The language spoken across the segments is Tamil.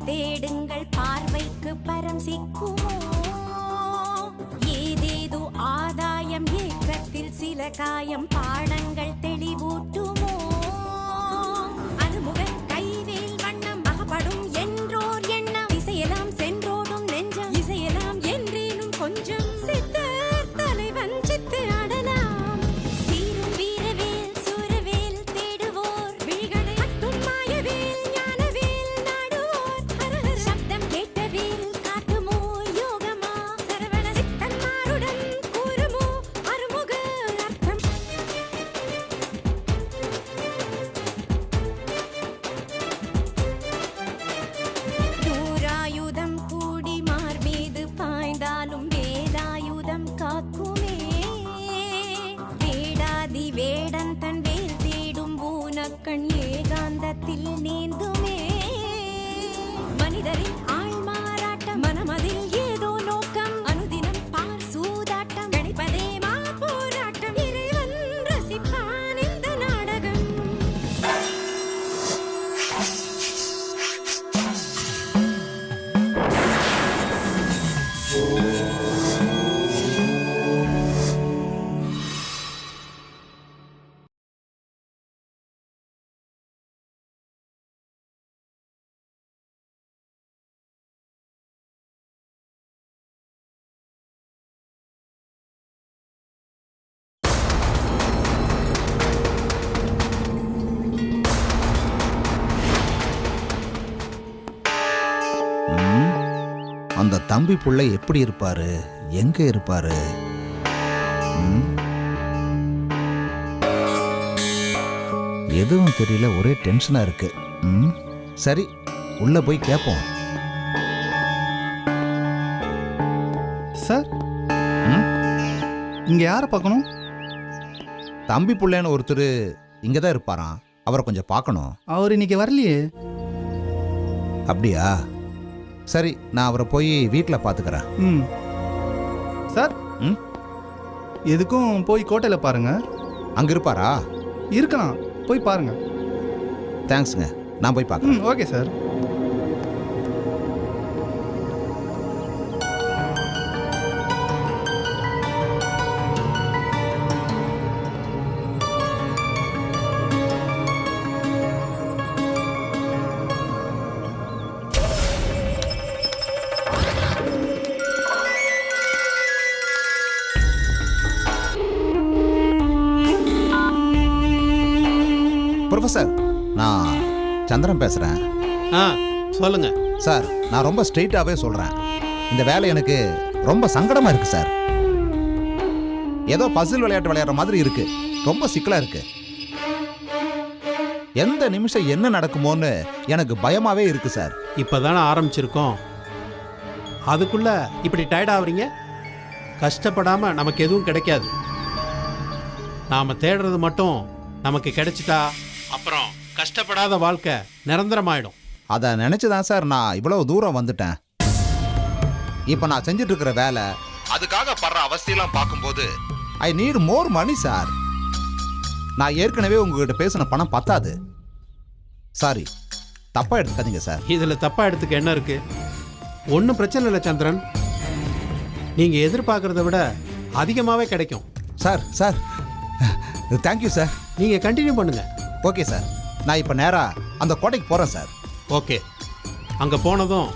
தேடுங்கள் பார்வைக்கு பரம் சிக்குமோ ஏதேதோ ஆதாயம் ஏக்கத்தில் சில காயம் பாடங்கள் தெளிவூட்டுமோ அருமுகன் கைவேல் வண்ணம் அகப்படும் என்றோர் எண்ணம் இசையெல்லாம் சென்றோடும் நெஞ்சம் இசையெல்லாம் என்றேனும் கொஞ்சம் சித்தர் தலைவன் சித்து ஆடலாம் சீரும் வீரவேல் சூரவேல் தேடுவோர் விழிகளை அத்தும் மாயவேல் ஞானவேல் நாடுவோர் ஹரஹர சப்தம் கேட்டவேல் காட்டுமோ யோகமா சரவண சித்தன் மாருடன் கூறுமோ அருமுக அர்த்தம் நூறாயுதம் கூடி மார்மீது பாய்ந்தாலும் வேலாயுதம் காக்குமே வேடாதி வேடன் தன் வேல் தேடும் பூனக்கண் ஏகாந்தத்தில் நீந்துமே மனிதரின் ஆள் மாறாட்டம் மனமதில் ஏதோ நோக்கம் அனுதினம் பார் சூதாட்டம் கணிப்பதே மா போராட்டம் இறைவன் ரசிப்பான் இந்த நாடகம் அந்த தம்பி புள்ளை எப்படி இருப்பாரு, எங்க இருப்பாரு? எதுவும் தெரியல, ஒரே டென்ஷனா இருக்கு. சரி, உள்ள போய் கேட்போம். சார், இங்க யாரை பார்க்கணும்? தம்பி புள்ளைன்னு ஒருத்தர் இங்க தான் இருப்பாராம், அவரை கொஞ்சம் பார்க்கணும். அவர் இன்னைக்கு வரலையே. அப்படியா? சரி, நான் அவரை போய் வீட்டில் பார்த்துக்கிறேன். சார், எதுக்கும் போய் கோட்டையில் பாருங்க. அங்கே இருப்பாரா? இருக்கலாம், போய் பாருங்க. தேங்க்ஸுங்க, நான் போய் பார்க்குறேன். Okay sir. ப்ரொஃபஸர், நான் சந்திரன் பேசுகிறேன். சொல்லுங்க சார். நான் ரொம்ப ஸ்ட்ரெயிட்டாகவே சொல்கிறேன், இந்த வேலை எனக்கு ரொம்ப சங்கடமாக இருக்குது சார். ஏதோ பசில் விளையாட்டு விளையாடுற மாதிரி இருக்கு, ரொம்ப சிக்கலாக இருக்கு. எந்த நிமிஷம் என்ன நடக்குமோன்னு எனக்கு பயமாகவே இருக்கு சார். இப்போதானே ஆரம்பிச்சிருக்கோம், அதுக்குள்ள இப்படி டயர்ட் ஆகுறீங்க? கஷ்டப்படாமல் நமக்கு எதுவும் கிடைக்காது. நாம் தேடுறது மட்டும் நமக்கு கிடைச்சிட்டா அப்புறம் கஷ்டப்படாத வாழ்க்கை நிரந்தரமாயிடும். அதை நினச்சி தான் சார் நான் இவ்வளவு தூரம் வந்துட்டேன். இப்போ நான் செஞ்சுட்டு இருக்கிற வேலை, அதுக்காக படுற அவஸ்தையெல்லாம் பார்க்கும்போது I need more money sir. நான் ஏற்கனவே உங்ககிட்ட பேசின பணம் பத்தாது. சாரி, தப்பாக எடுத்துக்காதீங்க சார். இதில் தப்பாக எடுத்துக்க என்ன இருக்கு? ஒன்றும் பிரச்சனை இல்லை சந்திரன், நீங்கள் எதிர்பார்க்குறத விட அதிகமாகவே கிடைக்கும். Sir sir thank you sir. நீங்கள் கண்டினியூ பண்ணுங்க. ஓகே சார், நான் இப்போ நேராக அந்த கோட்டைக்கு போகிறேன் சார். ஓகே, அங்கே போனதும்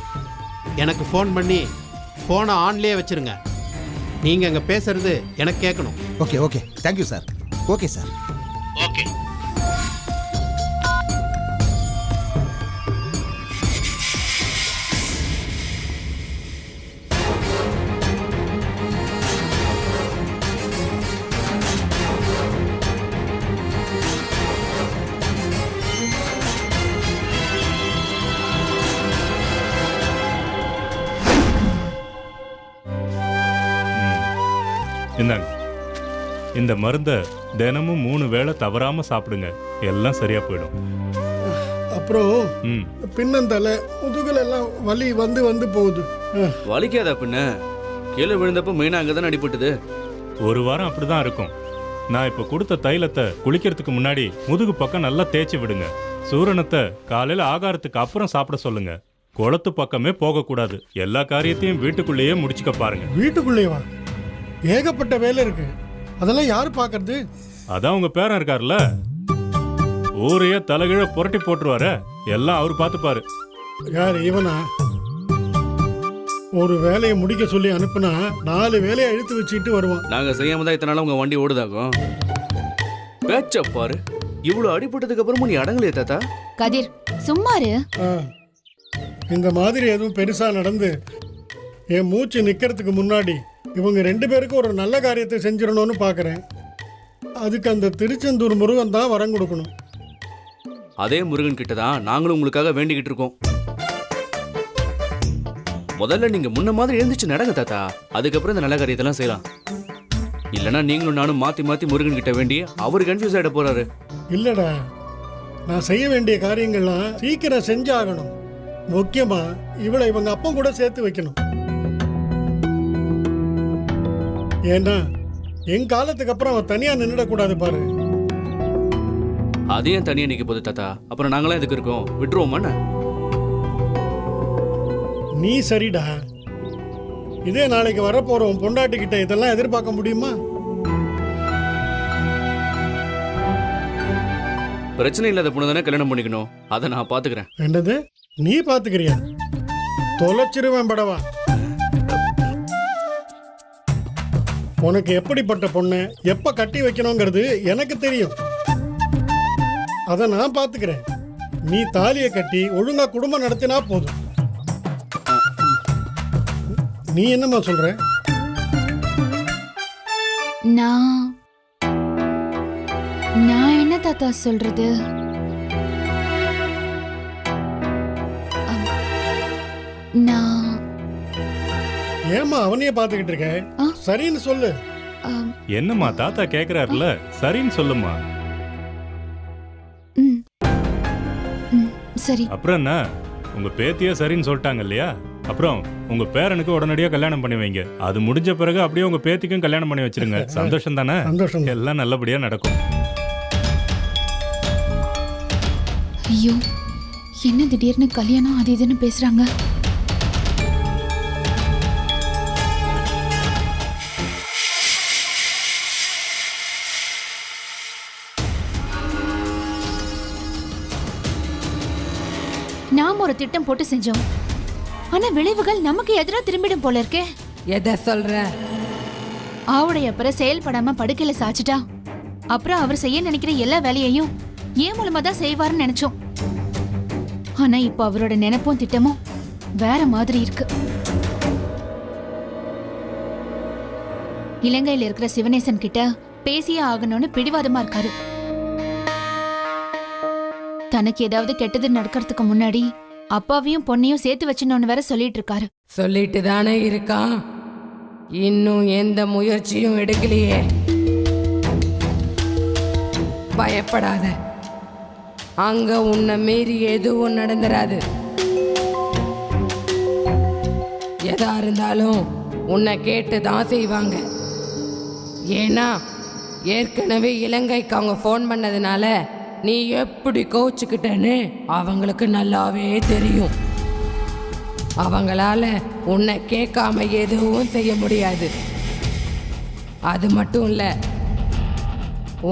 எனக்கு ஃபோன் பண்ணி ஃபோனை ஆன்லேயே வச்சுருங்க. நீங்கள் அங்கே பேசுறது எனக்கு கேட்கணும். Okay okay, thank you sir. Okay sir. Okay. இந்தாங்க, இந்த மருந்தை தினமும் 3 வேளை தவறாம சாப்பிடுங்க, எல்லாம் சரியா போயிடும். அப்புறம் பின்னந்தலை முதுகுல எல்லாம் வலி வந்து வந்து போகுது. வலிக்காதா பின்ன? கீழே விழுந்தப்ப மெயினா அங்கதான் அடிபட்டுது. ஒரு வாரம் அப்படிதான் இருக்கும். நான் இப்ப கொடுத்த தைலத்தை குளிக்கிறதுக்கு முன்னாடி முதுகு பக்கம் நல்லா தேய்ச்சி விடுங்க. சூரணத்தை காலையில ஆகாரத்துக்கு அப்புறம் சாப்பிட சொல்லுங்க. குளத்து பக்கமே போகக்கூடாது. எல்லா காரியத்தையும் வீட்டுக்குள்ளேயே முடிச்சுக்க பாருங்க. வீட்டுக்குள்ளேவா? ஏகப்பட்ட வேலை இருக்கு, அதெல்லாம் யாரு பாக்குறது? அதான் உங்க பேரன் இருக்காருல்ல, ஊரையே தலைகீழ புரட்டி போட்டுருவாரு. எல்லாம் அவர் பார்த்துப்பாரு. யார் இவனா? ஒரு வேலையை முடிக்க சொல்லி அனுப்புனா 4 வேலையை இழுத்து வச்சுட்டு வருவான். நாங்க செய்யாம தான் இத்தனை நாள் உங்க வண்டி ஓடுதாகும். பேச்ச பாரு, இவ்வளவு அடிபட்டதுக்கு அப்புறமும் நீ அடங்கலையே தாத்தா. கதிர் சும்மாரு. இந்த மாதிரி எதுவும் பெருசா நடந்து என் மூச்சு நிக்கிறதுக்கு முன்னாடி இவங்க 2 பேருக்கும் ஒரு நல்ல காரியத்தை செஞ்சிடணும்னு பாக்குறேன். அதுக்கு அந்த திருச்செந்தூர் முருகன் தான் வரம் கொடுக்கணும். அதே முருகன் கிட்ட தான் நாங்களும் உங்களுக்காக வேண்டிக்கிட்டு இருக்கோம். முதல்ல நீங்க முன்ன மாதிரி எழுந்துச்சு நடங்க தாத்தா, அதுக்கப்புறம் இந்த நல்ல காரியத்தெல்லாம் செய்யலாம். இல்லைன்னா நீங்களும் நானும் மாத்தி மாத்தி முருகன் கிட்ட வேண்டி அவரு கன்ஃபியூஸ் ஆயிட போறாரு. இல்லடா, நான் செய்ய வேண்டிய காரியங்கள்லாம் சீக்கிரம் செஞ்சாகணும். முக்கியமா இவளை இவங்க அப்பா கூட சேர்த்து வைக்கணும். ஏன்னா என் காலத்துக்கு அப்புறம் அவன் தனியா நின்றுடக்கூடாது பாரு. அதையும் தனியா நிக்க போகுது தாத்தா, அப்புறம் நாங்களாம் எதுக்கு இருக்கோம், விட்டுருவோமா? நீ சரிடா, இதே நாளைக்கு வரப்போறோம் பொண்டாட்டிக்கிட்ட இதெல்லாம் எதிர்பார்க்க முடியுமா? பிரச்சனை இல்லாத பொண்ணு தானே கல்யாணம் பண்ணிக்கணும், அதை நான் பாத்துக்கிறேன். என்னது, நீ பாத்துக்கிறியா? தொலைச்சிருவேன் படவா. உனக்கு எப்படிப்பட்ட பொண்ணை எப்ப கட்டி வைக்கணுங்கிறது எனக்கு தெரியும். அதை நான் பாத்துக்கிறேன். நீ தாலியை கட்டி ஒழுங்கா குடும்பம் நடத்தினா போதும். நீ என்னம்மா சொல்ற? நான் என்ன தாத்தா சொல்றது? நான் ஏமா அவனையே பாத்துக்கிட்டு இருக்க? சரின்னு சொல்லு. என்னம்மா தாத்தா கேக்குறாருல, சரின்னு சொல்லுமா. சரி. அப்புறம் என்ன, உங்க பேத்தியே சரின்னு சொல்லிட்டாங்க இல்லையா? அப்புறம் உங்க பேரனுக்கு உடனடியா கல்யாணம் பண்ணி வைங்க. அது முடிஞ்ச பிறகு அப்படியே உங்க பேத்திக்கும் கல்யாணம் பண்ணி வச்சிருங்க. சந்தோஷம் தானே? சந்தோஷம். எல்லாம் நல்லபடியா நடக்கும். ஐயோ, என்ன திடீர்னு கல்யாணம் அது இதுன்னு பேசுறாங்க? நாம் ஒரு திட்டம் போட்டு செஞ்சோம், ஆனா விளைவுகள் நமக்கு எதிராக திரும்பிடும் போல இருக்கே. எதை சொல்ற? ஆவுடைய அப்புறம் செயல்படாம படுக்கையில சாச்சிட்டா அப்புறம் அவர் செய்ய நினைக்கிற எல்லா வேலையையும் ஏன் மூலமா தான் செய்வாருன்னு நினைச்சோம். ஆனா இப்ப அவரோட நினைப்பும் திட்டமும் வேற மாதிரி இருக்கு. இலங்கையில இருக்கிற சிவனேசன் கிட்ட பேசியே ஆகணும்னு பிடிவாதமா இருக்காரு. தனக்கு ஏதாவது கெட்டது நடக்கிறதுக்கு முன்னாடி அப்பாவையும் பொண்ணையும் சேர்த்து வச்சுன்னு வேற சொல்லிட்டு இருக்காரு. சொல்லிட்டு தானே இருக்கான், இன்னும் எந்த முயற்சியும் எடுக்கலையே. பயப்படாத, அங்க உன்னை மீறி எதுவும் நடந்துராது. எதா இருந்தாலும் உன்னை கேட்டு தான் செய்வாங்க. ஏன்னா ஏற்கனவே இலங்கைக்கு அவங்க ஃபோன் பண்ணதுனால நீ எப்படி கோச்சுக்கிட்டேன்னு அவங்களுக்கு நல்லாவே தெரியும். அவங்களால உன்னை கேட்காம எதுவும் செய்ய முடியாது. அது மட்டும் இல்லை,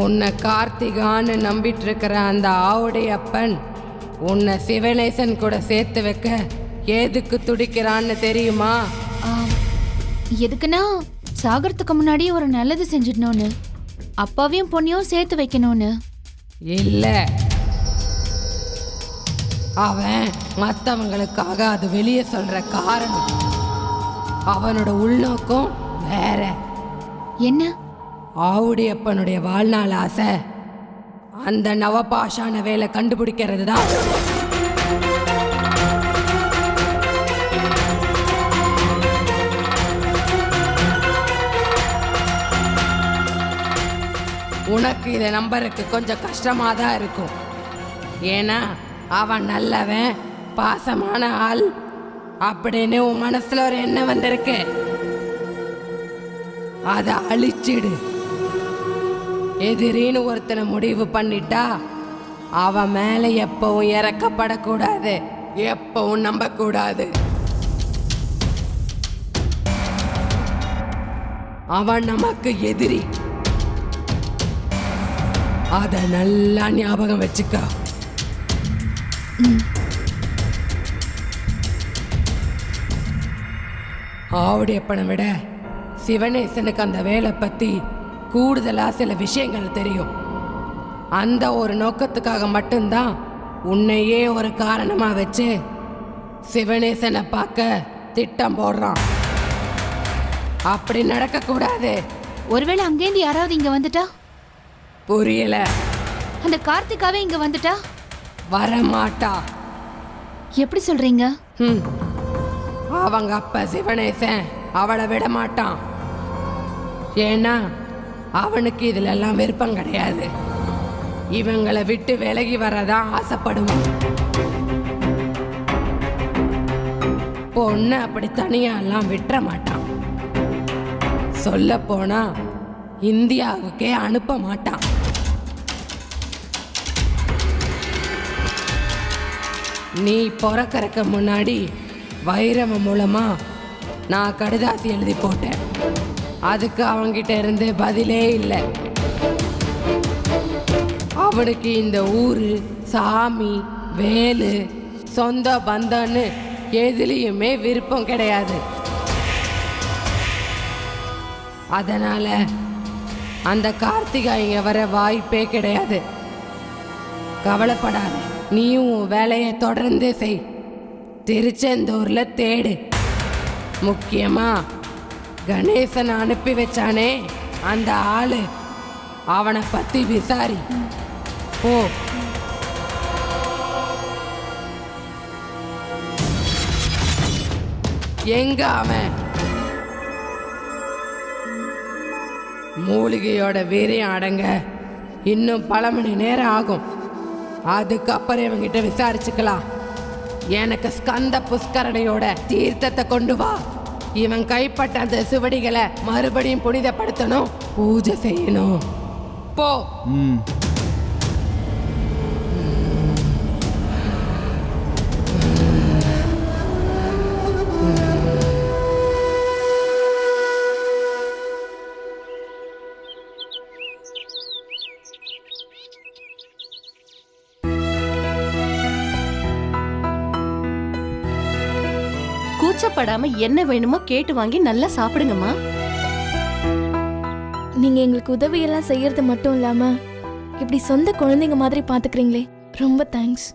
உன்னை கார்த்திகான்னு நம்பிட்டு இருக்கிற அந்த ஆவுடைய அப்பன் உன்னை சிவனேசன் கூட சேர்த்து வைக்க எதுக்கு துடிக்கிறான்னு தெரியுமா? எதுக்குன்னா சாகறதுக்கு முன்னாடி ஒரு நல்லது செஞ்சிடணும்னு, அப்பாவையும் பொண்ணையும் சேர்த்து வைக்கணும்னு. இல்லை, அவன் மற்றவங்களுக்காக அது வெளியே சொல்ற காரணம். அவனோட உள்நோக்கம் வேற. என்ன? ஆவுடையப்பனுடைய வாழ்நாள் ஆசை அந்த நவபாஷான வேலை கண்டுபிடிக்கிறது தான். உனக்கு இதை நம்பருக்கு கொஞ்சம் கஷ்டமாக தான் இருக்கும். ஏன்னா அவன் நல்லவன், பாசமான ஆள் அப்படின்னு உன் மனசுல ஒரு எண்ணம் வந்திருக்கு. அதை அழிச்சிடு. எதிரின்னு ஒருத்தனை முடிவு பண்ணிட்டா அவன் மேலே எப்பவும் இறக்கப்படக்கூடாது. எப்பவும் நம்ப கூடாது. அவன் நமக்கு எதிரி. அத நல்லா ஞாபகம் வச்சுக்க. ஆவுடையப்பனை விட சிவனேசனுக்கு அந்த வேலை பத்தி கூடுதலா சில விஷயங்கள் தெரியும். அந்த ஒரு நோக்கத்துக்காக மட்டும்தான் உன்னையே ஒரு காரணமா வச்சு சிவனேசனை பார்க்க திட்டம் போடுறான். அப்படி நடக்க கூடாது. ஒருவேளை அங்கேருந்து யாராவது இங்க வந்துட்டா? புரியல. அந்த கார்த்திகாவே இங்க வந்துட்டா? வரமாட்டா. எப்படி சொல்றீங்க? அவங்க அப்பா சிவனேசன் அவளை விட மாட்டான். ஏன்னா அவனுக்கு இதுல எல்லாம் விருப்பம் கிடையாது. இவங்களை விட்டு விலகி வரதான் ஆசைப்படுவான். பொண்ணு அப்படி தனியா எல்லாம் விட்டுற மாட்டான். சொல்ல போனா இந்தியாவுக்கே அனுப்ப மாட்டான். நீ பிறக்கறக்கு முன்னாடி வைரவ மூலமா நான் கடிதாசி எழுதி போட்டேன். அதுக்கு அவங்கிட்ட இருந்து பதிலே இல்லை. அவனுக்கு இந்த ஊரு, சாமி, வேலு, சொந்த பந்தம்னு எதுலேயுமே விருப்பம் கிடையாது. அதனால அந்த கார்த்திகா இங்க வர வாய்ப்பே கிடையாது. கவலைப்படாத, நீயும் வேலையை தொடர்ந்து செய். திருச்செந்தூர்ல தேடு. முக்கியமா கணேசன் அனுப்பி வச்சானே அந்த ஆளு, அவனை பத்தி விசாரி. ஓ, எங்க அவன்? மூலிகையோட வீரியம் அடங்க இன்னும் பல மணி நேரம் ஆகும். அதுக்கப்புறம் இவங்கிட்ட விசாரிச்சுக்கலாம். எனக்கு ஸ்கந்த புஷ்கரணையோட தீர்த்தத்தை கொண்டு வா. இவன் கைப்பட்ட அந்த சுவடிகளை மறுபடியும் புனிதப்படுத்தணும், பூஜை செய்யணும். போ. கூச்சப்படாம என்ன வேணுமோ கேட்டு வாங்கி நல்லா சாப்பிடுங்கம்மா. நீங்க எங்களுக்கு உதவியெல்லாம் செய்யறது மட்டும் இல்லாம இப்படி சொந்த குழந்தைங்க மாதிரி பாத்துக்கிறீங்களே, ரொம்ப தேங்க்ஸ்.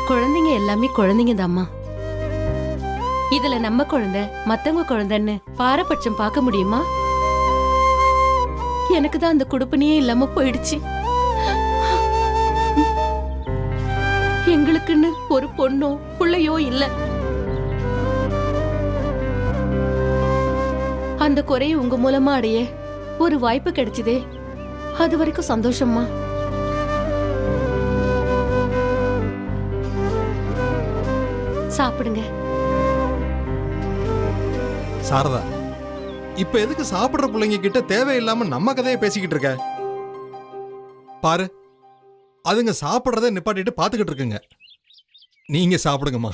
குழந்தைங்க எல்லாமே குழந்தைங்க தாம்மா. இதுல நம்ம குழந்தை மத்தவங்க குழந்தைன்னு பாரபட்சம் பார்க்க முடியுமா? எனக்கு தான் அந்த குடுப்பனையே இல்லாம போயிடுச்சு. எங்களுக்குன்னு ஒரு பொண்ணோ புள்ளையோ இல்ல. அந்த குறையை உங்க மூலமா அடைய ஒரு வாய்ப்பு கிடைச்சதே, அது வரைக்கும் சந்தோஷமா. சாப்பிடுங்க. சாரதா, இப்ப எதுக்கு சாப்பிடுற பிள்ளைங்க கிட்ட தேவையில்லாம நம்ம கதையை பேசிக்கிட்டு இருக்க? பாரு, அதுங்க சாப்பிடுறத நிப்பாட்டிட்டு பாத்துக்கிட்டு இருக்குங்க. நீங்க சாப்பிடுங்கம்மா.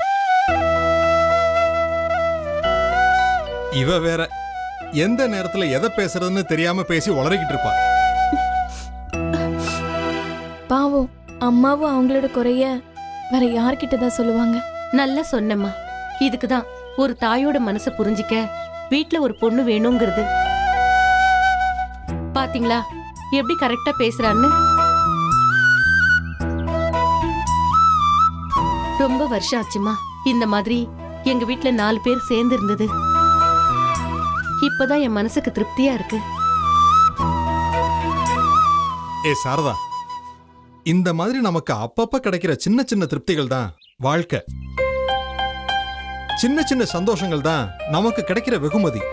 இவ வேற எந்த நேரத்துல எதை பேசுறதுன்னு தெரியாம பேசி உளறிக்கிட்டு இருப்பா. பாவம், அம்மாவும் அவங்களோட குறைய வேற யார்கிட்ட தான் சொல்லுவாங்க? நல்லா சொன்னம்மா. இதுக்குதான் ஒரு தாயோட மனசை புரிஞ்சிக்க வீட்ல ஒரு பொண்ணு வேணுங்கிறது. பாத்தீங்களா எப்படி கரெக்டா பேசுறான்னு? ரொம்ப வருஷம் ஆச்சுமா இந்த மாதிரி எங்க வீட்ல 4 பேர் சேர்ந்து இருந்தது. இப்பதான் என் மனசுக்கு திருப்தியா இருக்கு. ஏ சாரதா, இந்த மாதிரி நமக்கு அப்பப்ப கிடைக்கிற சின்ன சின்ன திருப்திகள் தான் வாழ்க்கை. சின்ன சின்ன சந்தோஷங்கள் தான் நமக்கு கிடைக்கிற வெகுமதி.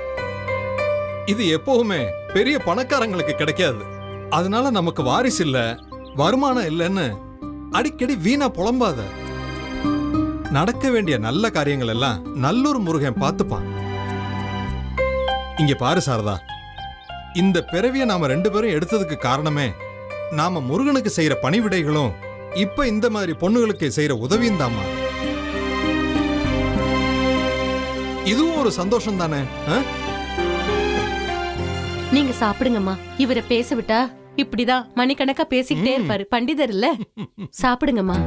இது எப்பவுமே பெரிய பணக்காரங்களுக்கு கிடைக்காது. அதனால நமக்கு வாரிசு இல்ல, வருமானம் இல்லைன்னு அடிக்கடி வீணா புலம்பாத. நடக்க வேண்டிய நல்ல காரியங்கள் எல்லாம் நல்லூர் முருகன் பார்த்துப்பான். இங்க பாரு சாரதா, இந்த பிறவிய நாம 2 பேரும் எடுத்ததுக்கு காரணமே நாம முருகனுக்கு செய்யற பணிவிடைகளும் இப்ப இந்த மாதிரி பொண்ணுகளுக்கு செய்யற உதவியும் தாம்மா. இதுவும் ஒரு சந்தோஷம் தானே? நீங்க சாப்பிடுங்கம்மா. இவரை பேச விட்டா இப்படிதான் மணிக்கணக்கா பேசிக்கிட்டே இருப்பாரு. பண்டிதர் இல்ல, சாப்பிடுங்கம்மா.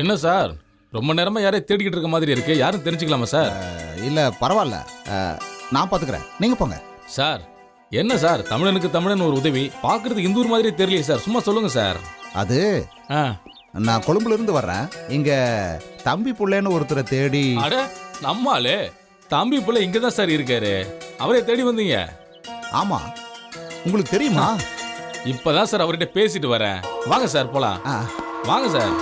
என்ன சார், ரொம்ப நேரமா யாரையும் தேடிக்கிட்டு இருக்க மாதிரி இருக்கு. யாரும் தெரிஞ்சுக்கலாமா சார்? இல்ல பரவாயில்ல, நான் பாத்துக்கிறேன், நீங்க போங்க. சார் என்ன சார், தமிழனுக்கு தமிழன் ஒரு உதவி. பாக்குறது இந்தூர் மாதிரி தெரியலையே சார், சும்மா சொல்லுங்க சார். அது நான் கொழும்புல இருந்து வர்றேன். இங்க தம்பி புள்ளைன்னு ஒருத்தரை தேடி. அட நம்மாலே தம்பி புள்ள இங்கதான் சார் இருக்காரு. அவரே தேடி வந்தீங்க? ஆமா, உங்களுக்கு தெரியுமா? இப்பதான் சார் அவர்கிட்ட பேசிட்டு வரேன். வாங்க சார் போலாம். வாங்க சார்.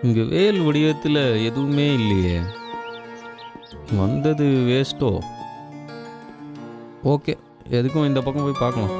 இங்கே வேல் வடிவத்தில் எதுவுமே இல்லையே. வந்தது வேஸ்ட்டோ. ஓகே, எதுக்கும் இந்த பக்கம் போய் பார்க்கலாம்.